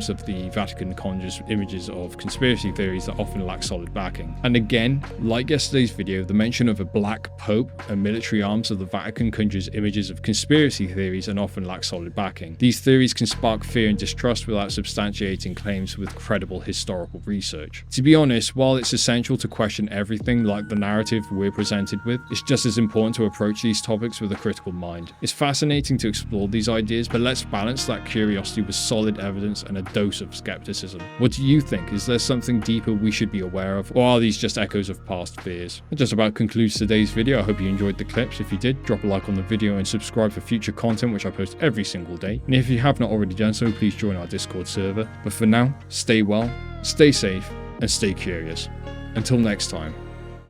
of the Vatican conjures images of conspiracy theories that often lack solid backing. And again, like yesterday's video, the mention of a black pope and military arms of the Vatican conjures images of conspiracy theories and often lack solid backing. These theories can spark fear and distrust without substantiating claims with credible historical research. To be honest, while it's essential to question everything like the narrative we're presented with, it's just as important to approach these topics with a critical mind. It's fascinating to explore these ideas, but let's balance that curiosity with solid evidence and a dose of skepticism. What do you think? Is there something deeper we should be aware of, or are these just echoes of past fears? That just about concludes today's video. I hope you enjoyed the clips. If you did, drop a like on the video and subscribe for future content which I post every single day. And if you have not already done so, please join our Discord server. But for now, stay well, stay safe, and stay curious. Until next time.